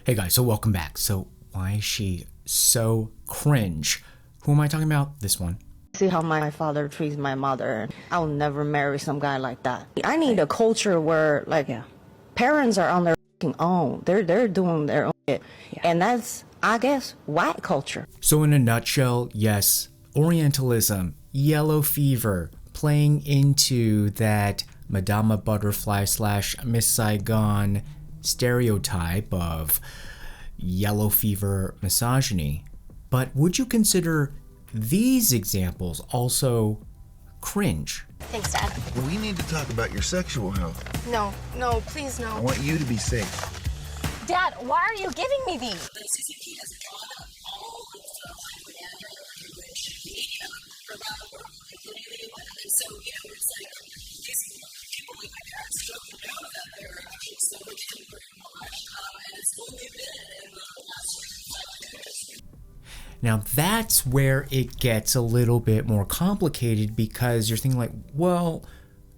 Hey guys, so welcome back. So why is she so cringe? Who am I talking about? This one. See how my father treats my mother. I'll never marry some guy like that. I need a culture where parents are on their own. They're doing their own shit. And that's, I guess, white culture. So in a nutshell, yes, Orientalism, yellow fever, playing into that Madama Butterfly / Miss Saigon stereotype of yellow fever misogyny. But would you consider these examples also cringe? Thanks, Dad. We need to talk about your sexual health. No, please no. I want you to be safe. Dad, why are you giving me these? Now that's where it gets a little bit more complicated, because you're thinking like, well,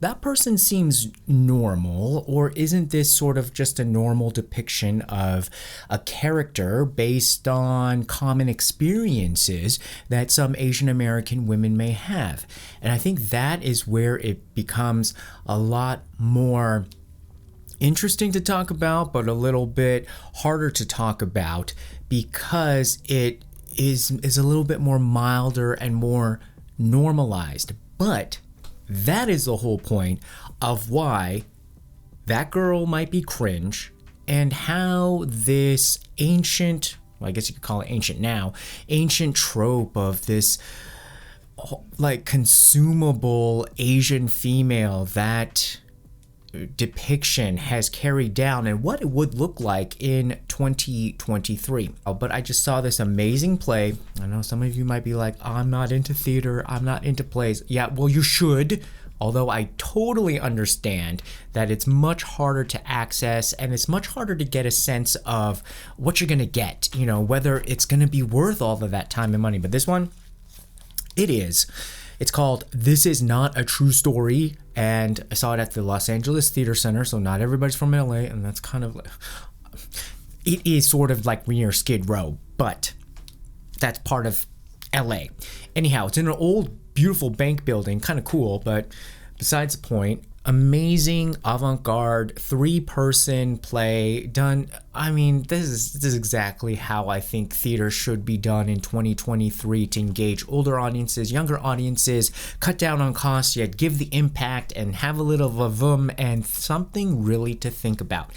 that person seems normal, or isn't this sort of just a normal depiction of a character based on common experiences that some Asian American women may have? And I think that is where it becomes a lot more interesting to talk about, but a little bit harder to talk about, because it is a little bit more milder and more normalized. But that is the whole point of why that girl might be cringe, and how this ancient, well, I guess you could call it ancient now, ancient trope of this like consumable Asian female, that depiction has carried down, and what it would look like in 2023. But I just saw this amazing play. I know some of you might be like, I'm not into theater, I'm not into plays. Yeah, well, you should. Although I totally understand that it's much harder to access, and it's much harder to get a sense of what you're gonna get, you know, whether it's gonna be worth all of that time and money. But this one, it is. It's called This Is Not a True Story, and I saw it at the Los Angeles Theater Center, so not everybody's from LA, and that's kind of like, it is sort of like near Skid Row, but that's part of LA. Anyhow, it's in an old, beautiful bank building, kind of cool, but besides the point. Amazing avant-garde 3-person play done. I mean, this is exactly how I think theater should be done in 2023 to engage older audiences, younger audiences, cut down on costs, yet give the impact and have a little of a vum and something really to think about.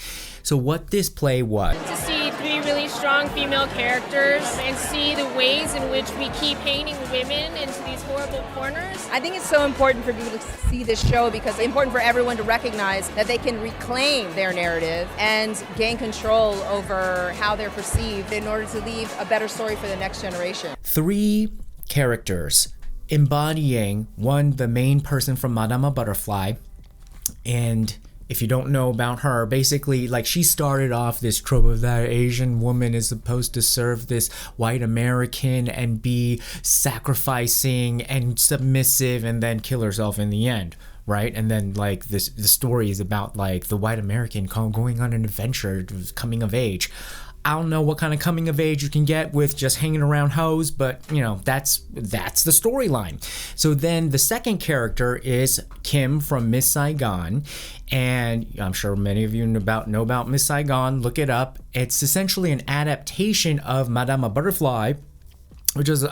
So what this play was. To see 3 really strong female characters and see the ways in which we keep painting women into these horrible corners. I think it's so important for people to see this show, because it's important for everyone to recognize that they can reclaim their narrative and gain control over how they're perceived in order to leave a better story for the next generation. 3 characters embodying the main person from Madama Butterfly. And if you don't know about her, basically, like, she started off this trope of that Asian woman is supposed to serve this white American and be sacrificing and submissive and then kill herself in the end, right? And then, like, the story is about, like, the white American going on an adventure, coming of age. I don't know what kind of coming of age you can get with just hanging around hoes, but, you know, that's the storyline. So then the second character is Kim from Miss Saigon, and I'm sure many of you know about Miss Saigon. Look it up. It's essentially an adaptation of Madama Butterfly, which is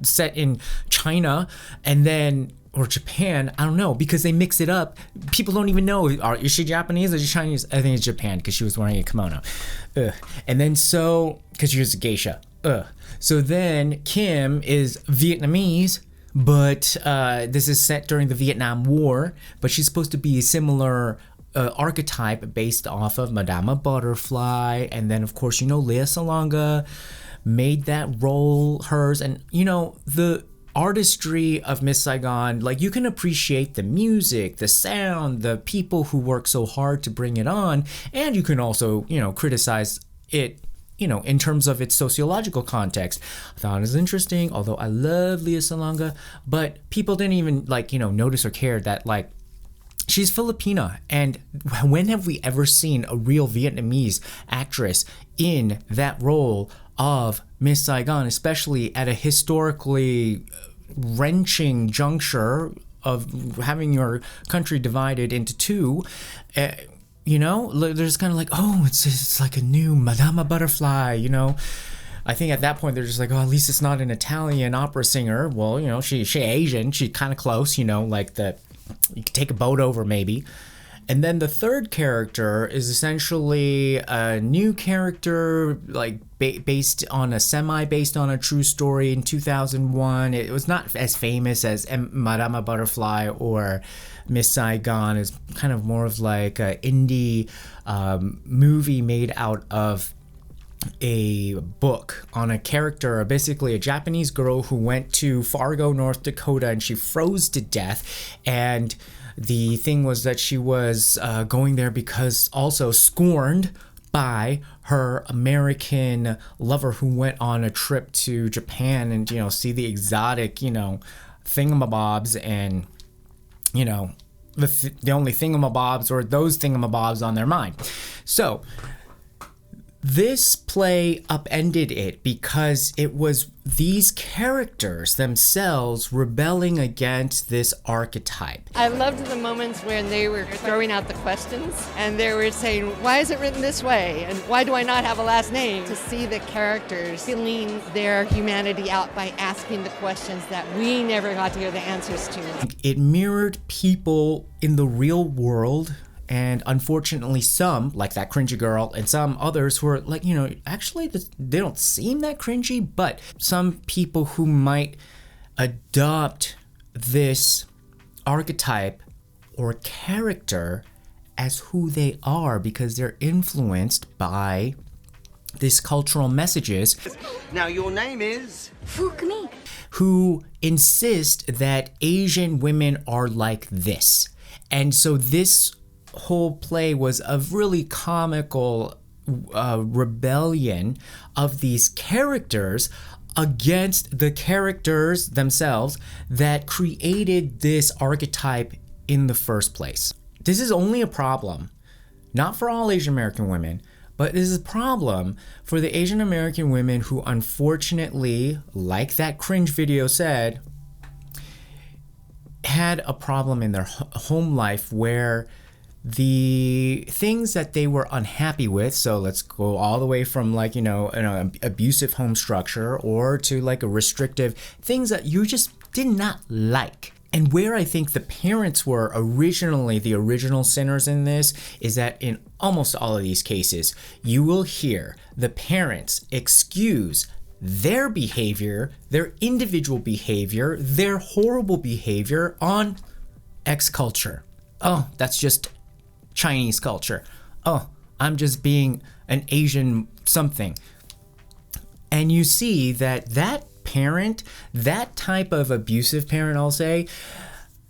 set in China, and then or Japan, I don't know, because they mix it up. People don't even know, is she Japanese or is she Chinese? I think it's Japan, because she was wearing a kimono. And then because she was a geisha. So then Kim is Vietnamese, but this is set during the Vietnam War, but she's supposed to be a similar archetype based off of Madama Butterfly. And then, of course, Lea Salonga made that role hers. And, the artistry of Miss Saigon, like, you can appreciate the music, the sound, the people who work so hard to bring it on, and you can also, criticize it, in terms of its sociological context. I thought it was interesting, although I love Lea Salonga, but people didn't even, notice or care that, She's Filipina, and when have we ever seen a real Vietnamese actress in that role of Miss Saigon, especially at a historically wrenching juncture of having your country divided into two? There's kind of like, oh, it's like a new Madama Butterfly, I think at that point they're just like, oh, at least it's not an Italian opera singer. Well, she Asian, she's kind of close, like you could take a boat over maybe. And then the third character is essentially a new character, like based on a true story in 2001. It was not as famous as Madama Butterfly or Miss Saigon. It's kind of more of like an indie movie made out of a book on a character, basically a Japanese girl who went to Fargo, North Dakota, and she froze to death. And the thing was that she was going there because also scorned by her American lover who went on a trip to Japan and, see the exotic, thingamabobs and, the only thingamabobs or those thingamabobs on their mind. So this play upended it because it was these characters themselves rebelling against this archetype. I loved the moments when they were throwing out the questions and they were saying, why is it written this way? And why do I not have a last name? To see the characters feeling their humanity out by asking the questions that we never got to hear the answers to. It mirrored people in the real world. And unfortunately, some, like that cringy girl, and some others who are like, actually, they don't seem that cringy, but some people who might adopt this archetype or character as who they are because they're influenced by these cultural messages. Now, your name is? Fukumi. Who insist that Asian women are like this. And so this whole play was a really comical rebellion of these characters against the characters themselves that created this archetype in the first place. This is only a problem, not for all Asian American women, but this is a problem for the Asian American women who unfortunately, like that cringe video said, had a problem in their home life where the things that they were unhappy with, so let's go all the way from like, an abusive home structure or to like a restrictive, things that you just did not like. And where I think the parents were originally the original sinners in this is that in almost all of these cases, you will hear the parents excuse their behavior, their individual behavior, their horrible behavior on X culture. Oh, that's just Chinese culture. Oh, I'm just being an Asian something. And you see that parent, that type of abusive parent, I'll say,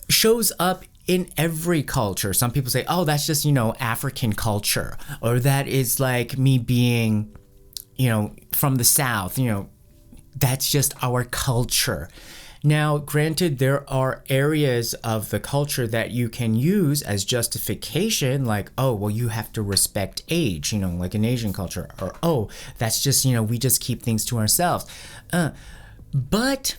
shows up in every culture. Some people say, oh, that's just, African culture. Or that is like me being, from the South, that's just our culture. Now, granted, there are areas of the culture that you can use as justification, like, oh, well, you have to respect age, like in Asian culture, or, oh, that's just, we just keep things to ourselves. But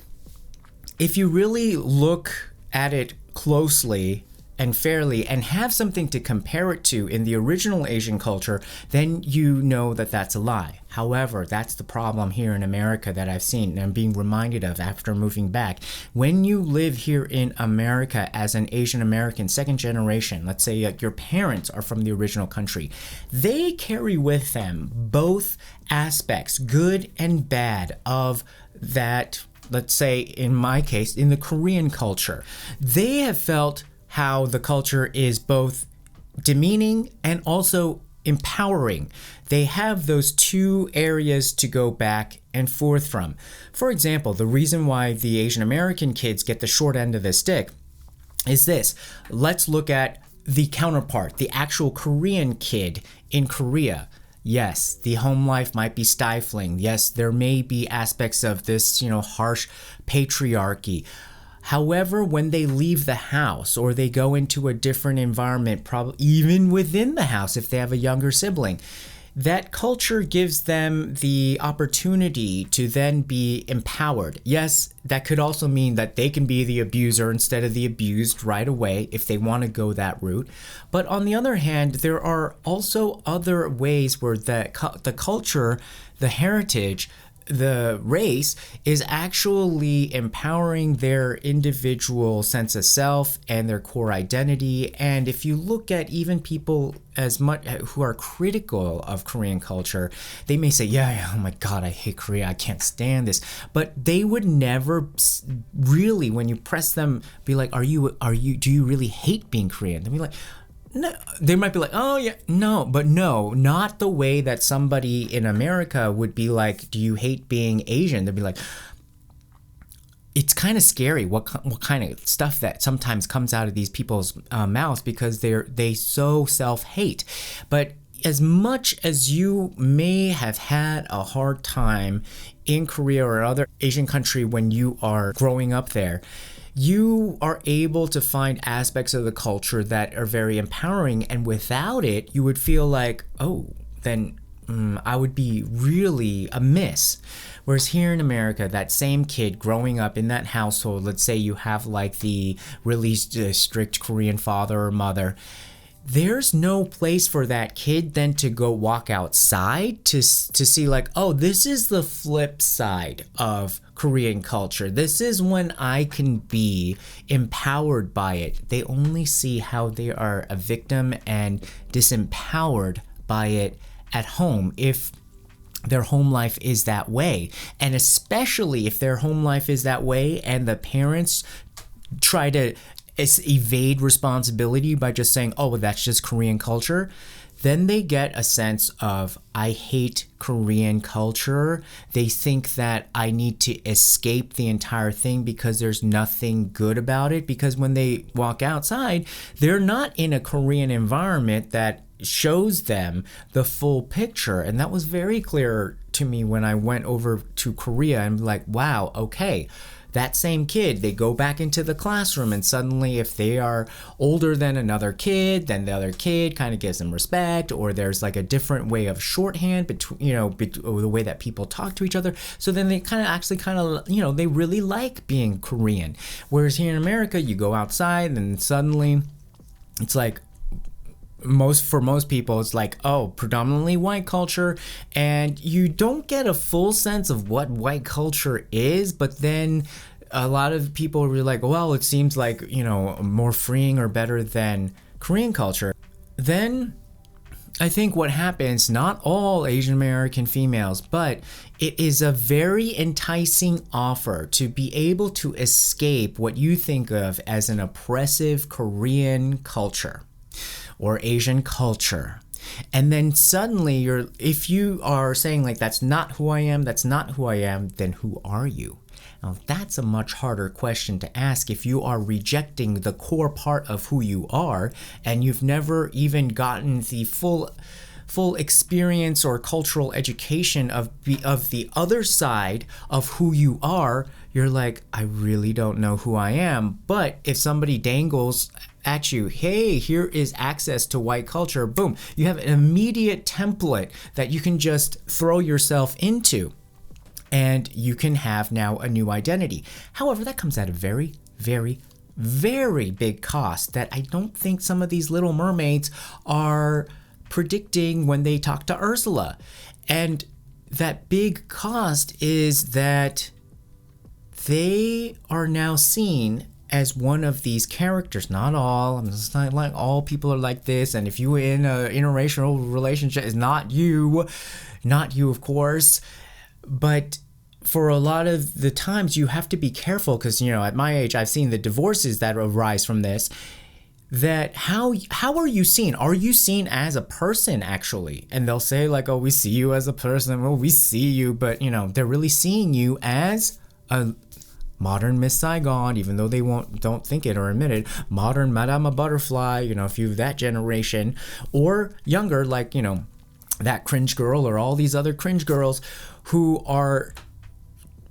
if you really look at it closely and fairly and have something to compare it to in the original Asian culture, then you know that that's a lie. However, that's the problem here in America that I've seen and I'm being reminded of after moving back. When you live here in America as an Asian American, second generation, let's say your parents are from the original country, they carry with them both aspects, good and bad, of that, let's say in my case, in the Korean culture. They have felt how the culture is both demeaning and also empowering. They have those two areas to go back and forth from. For example, the reason why the Asian American kids get the short end of the stick is this. Let's look at the counterpart, the actual Korean kid in Korea. Yes, the home life might be stifling. Yes, there may be aspects of this, harsh patriarchy. However, when they leave the house or they go into a different environment, probably even within the house if they have a younger sibling, that culture gives them the opportunity to then be empowered. Yes, that could also mean that they can be the abuser instead of the abused right away if they want to go that route. But on the other hand, there are also other ways where the culture, the heritage, the race is actually empowering their individual sense of self and their core identity. And if you look at even people as much who are critical of Korean culture, they may say, yeah, oh my God, I hate Korea, I can't stand this. But they would never really, when you press them, be like, do you really hate being Korean? They'd be like, no, they might be like, oh yeah, no, but no, not the way that somebody in America would be like, do you hate being Asian? They'd be like, it's kind of scary what kind of stuff that sometimes comes out of these people's mouths because they so self-hate. But as much as you may have had a hard time in Korea or other Asian country when you are growing up there, you are able to find aspects of the culture that are very empowering, and without it, you would feel like, oh, then I would be really amiss. Whereas here in America, that same kid growing up in that household, let's say you have like the really strict Korean father or mother, there's no place for that kid then to go walk outside to see like, oh, this is the flip side of Korean culture. This is when I can be empowered by it. They only see how they are a victim and disempowered by it at home if their home life is that way. And especially if their home life is that way and the parents try to evade responsibility by just saying, oh, well, that's just Korean culture, then they get a sense of, I hate Korean culture. They think that I need to escape the entire thing because there's nothing good about it. Because when they walk outside, they're not in a Korean environment that shows them the full picture. And that was very clear to me when I went over to Korea and like, wow, okay. That same kid, they go back into the classroom and suddenly if they are older than another kid, then the other kid kind of gives them respect, or there's like a different way of shorthand between, the way that people talk to each other. So then they kind of they really like being Korean. Whereas here in America, you go outside and suddenly it's like, for most people it's like, oh, predominantly white culture, and you don't get a full sense of what white culture is. But then a lot of people are like, well, it seems like more freeing or better than Korean culture. Then I think what happens, not all Asian American females, but it is a very enticing offer to be able to escape what you think of as an oppressive Korean culture or Asian culture. And then suddenly if you are saying like, that's not who I am, then who are you? Now that's a much harder question to ask if you are rejecting the core part of who you are and you've never even gotten the full experience or cultural education of the other side of who you are. You're like, I really don't know who I am. But if somebody dangles at you, hey, here is access to white culture, boom, you have an immediate template that you can just throw yourself into, and you can have now a new identity. However, that comes at a very, very, very big cost that I don't think some of these little mermaids are predicting when they talk to Ursula. And that big cost is that they are now seen as one of these characters. Not all. I'm just not like all people are like this. And if you were in an interracial relationship, it's not you, of course. But for a lot of the times, you have to be careful because, at my age, I've seen the divorces that arise from this. That how are you seen? Are you seen as a person actually? And they'll say like, oh, we see you as a person. Well, we see you, but they're really seeing you as a modern Miss Saigon, even though they don't think it or admit it. Modern Madame Butterfly, if you're that generation, or younger, like that cringe girl or all these other cringe girls who are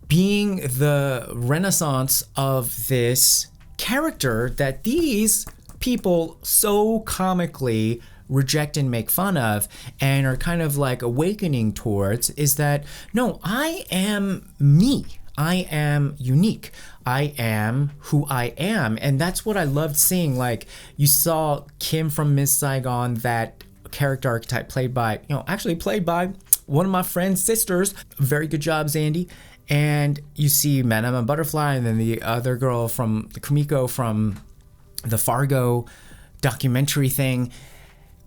being the renaissance of this character that these people so comically reject and make fun of and are kind of like awakening towards, is that no, I am me. I am unique. I am who I am. And that's what I loved seeing. Like, you saw Kim from Miss Saigon, that character archetype played by one of my friend's sisters. Very good job, Zandy. And you see Madame Butterfly, and then the other girl from the Kumiko from the Fargo documentary thing,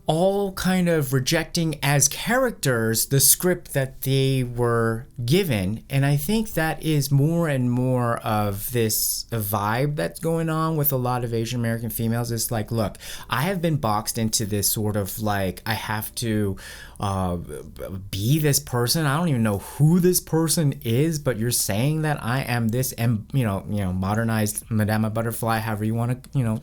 all kind of rejecting as characters the script that they were given. And I think that is more and more of this vibe that's going on with a lot of Asian American females. It's like, look, I have been boxed into this sort of like, I have to be this person. I don't even know who this person is, but you're saying that I am this, and modernized Madame Butterfly, however you want to,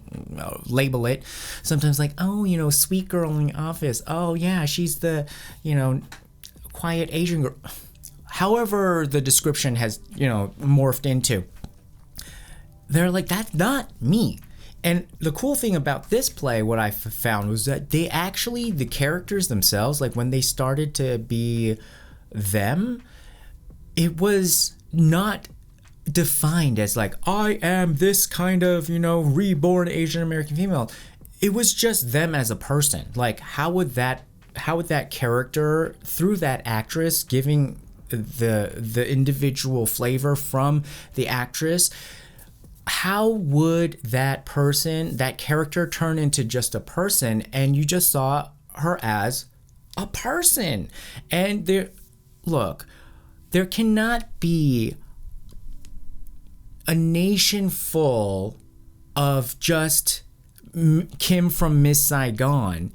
label it. Sometimes like, oh, sweet girl in the office. Oh yeah, she's the, quiet Asian girl. However the description has, morphed into. They're like, that's not me. And the cool thing about this play, what I found, was that they actually, the characters themselves, like when they started to be them, it was not defined as like, I am this kind of, reborn Asian American female. It was just them as a person. Like, how would that character, through that actress giving the individual flavor from the actress, how would that person, that character, turn into just a person, and you just saw her as a person? And there cannot be a nation full of just Kim from Miss Saigon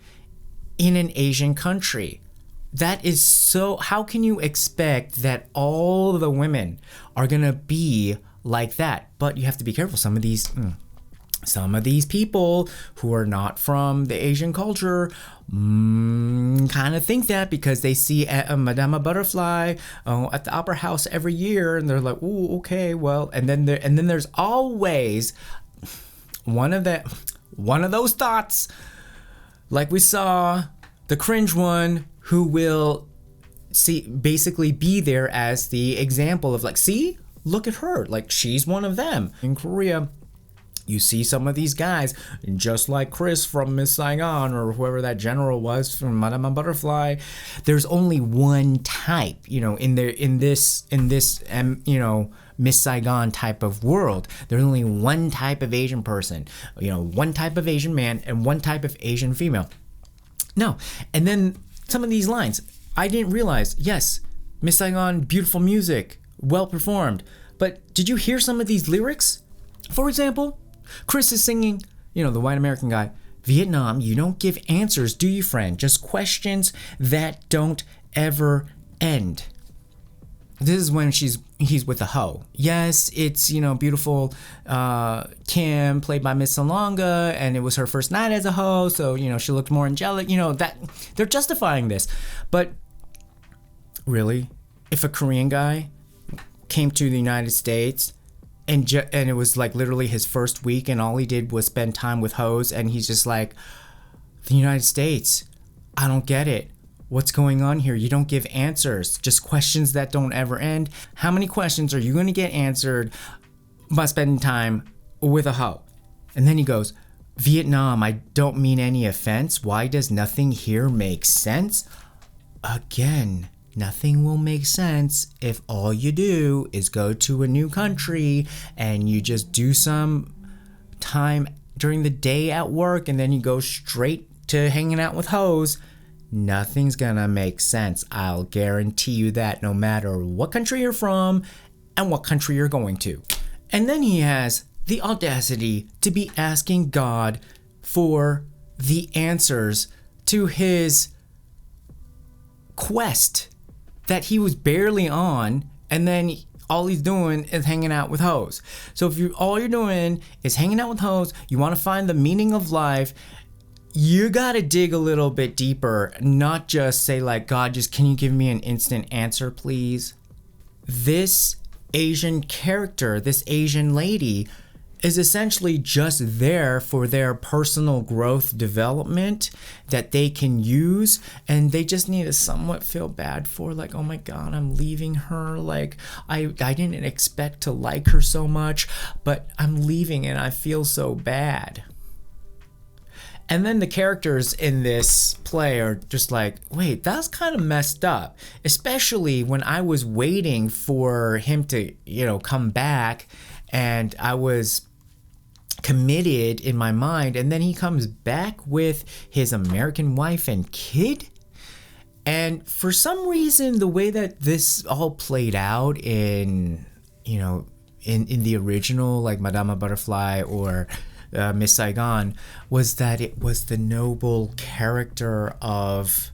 in an Asian country. That is so, how can you expect that all the women are gonna be like that? But you have to be careful. Some of these people who are not from the Asian culture kind of think that, because they see Madame Butterfly at the Opera House every year, and they're like, "Ooh, okay, well." And then there's always one of those thoughts, like we saw the cringe one, who will basically be there as the example of like, see, look at her, like she's one of them. In Korea, you see some of these guys, just like Chris from Miss Saigon, or whoever that general was from Madame Butterfly. There's only one type, in this Miss Saigon type of world. There's only one type of Asian person, one type of Asian man, and one type of Asian female. No, and then some of these lines, I didn't realize. Yes, Miss Saigon, beautiful music, well performed. But did you hear some of these lyrics? For example, Chris is singing, the white American guy, Vietnam, you don't give answers, do you, friend? Just questions that don't ever end. This is when he's with a hoe. Yes, it's, beautiful Kim, played by Miss Salonga, and it was her first night as a hoe, so, she looked more angelic, that they're justifying this. But really, if a Korean guy came to the United States and it was like literally his first week, and all he did was spend time with hoes, and he's just like, the United States, I don't get it. What's going on here? You don't give answers, just questions that don't ever end. How many questions are you going to get answered by spending time with a hoe? And then he goes, Vietnam, I don't mean any offense. Why does nothing here make sense? Again, nothing will make sense if all you do is go to a new country and you just do some time during the day at work, and then you go straight to hanging out with hoes. Nothing's gonna make sense. I'll guarantee you that, no matter what country you're from and what country you're going to. And then he has the audacity to be asking God for the answers to his quest that he was barely on, and then all he's doing is hanging out with hoes. So if all you're doing is hanging out with hoes, you want to find the meaning of life, you gotta dig a little bit deeper, not just say like, God, just can you give me an instant answer, please? This Asian character, this Asian lady, is essentially just there for their personal growth development that they can use, and they just need to somewhat feel bad for, like, oh my god, I'm leaving her, like I didn't expect to like her so much, but I'm leaving and I feel so bad. And then the characters in this play are just like, wait, that's kind of messed up, especially when I was waiting for him to, come back, and I was committed in my mind, and then he comes back with his American wife and kid. And for some reason, the way that this all played out in the original, like Madame Butterfly or Miss Saigon, was that it was the noble character of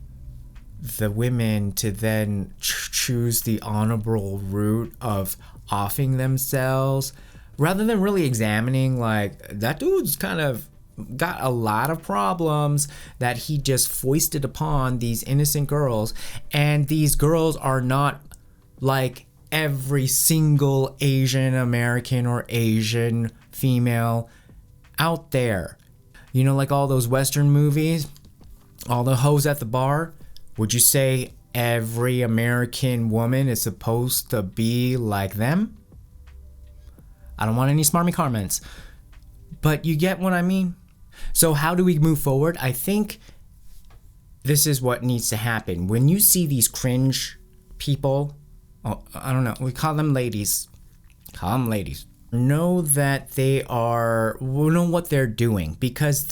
the women to then choose the honorable route of offing themselves, rather than really examining, like, that dude's kind of got a lot of problems that he just foisted upon these innocent girls. And these girls are not like every single Asian American or Asian female out there. Like all those Western movies, all the hoes at the bar. Would you say every American woman is supposed to be like them? I don't want any smarmy comments, but you get what I mean. So how do we move forward? I think this is what needs to happen. When you see these cringe people, I don't know, we call them ladies. Call them ladies. Know that they know what they're doing, because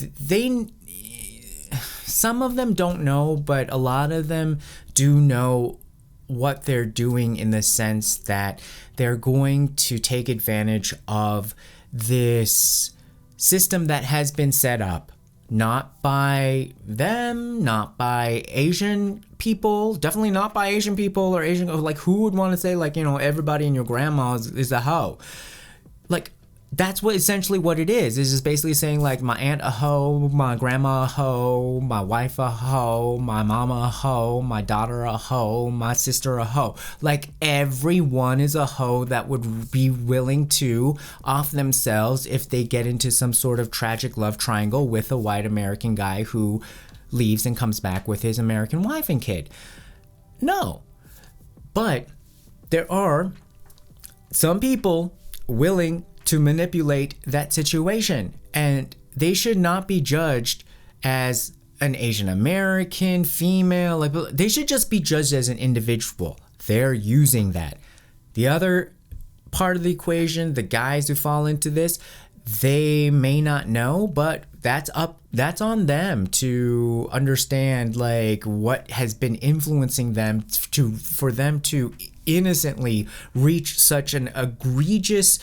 some of them don't know, but a lot of them do know what they're doing, in the sense that they're going to take advantage of this system that has been set up, not by them, not by Asian people, definitely not by Asian people or Asian, like, who would want to say, like, everybody in your grandma is a hoe? Like, that's essentially what it is. It's just basically saying, like, my aunt a hoe, my grandma a hoe, my wife a hoe, my mama a hoe, my daughter a hoe, my sister a hoe. Like, everyone is a hoe that would be willing to off themselves if they get into some sort of tragic love triangle with a white American guy who leaves and comes back with his American wife and kid. No. But there are some people willing to manipulate that situation, and they should not be judged as an Asian American female. Like, they should just be judged as an individual. They're using that. The other part of the equation, the guys who fall into this, they may not know, but that's on them to understand, like, what has been influencing them for them to innocently reach such an egregious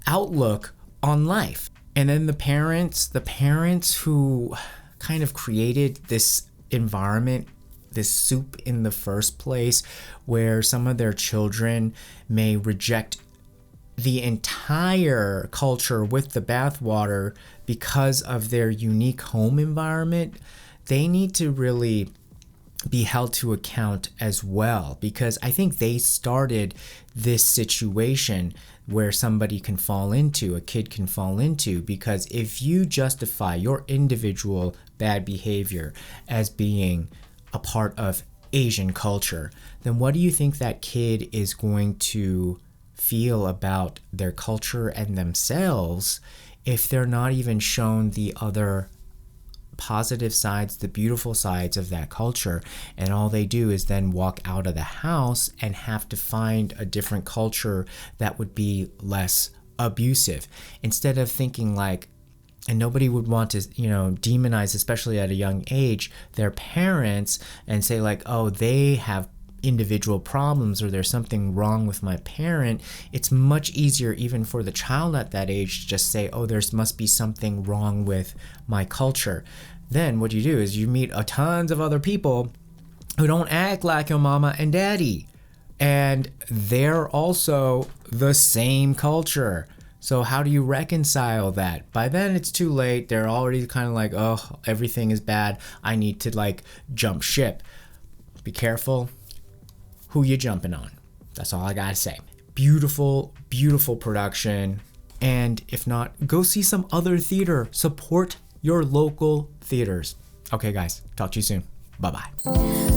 outlook on life. And then the parents who kind of created this environment, this soup in the first place, where some of their children may reject the entire culture with the bathwater because of their unique home environment, they need to really be held to account as well, because I think they started this situation where a kid can fall into, because if you justify your individual bad behavior as being a part of Asian culture, then what do you think that kid is going to feel about their culture and themselves if they're not even shown the other positive sides, the beautiful sides of that culture, and all they do is then walk out of the house and have to find a different culture that would be less abusive, instead of thinking like, and nobody would want to, demonize, especially at a young age, their parents and say like, oh, they have individual problems, or there's something wrong with my parent. It's much easier even for the child at that age to just say, oh, there must be something wrong with my culture. Then what you do is you meet a tons of other people who don't act like your mama and daddy, and they're also the same culture. So how do you reconcile that? By then it's too late. They're already kind of like, oh, everything is bad, I need to like jump ship. Be careful who you jumping on. That's all I gotta say. Beautiful, beautiful production. And if not, go see some other theater. Support your local theaters. Okay, guys, talk to you soon. Bye-bye.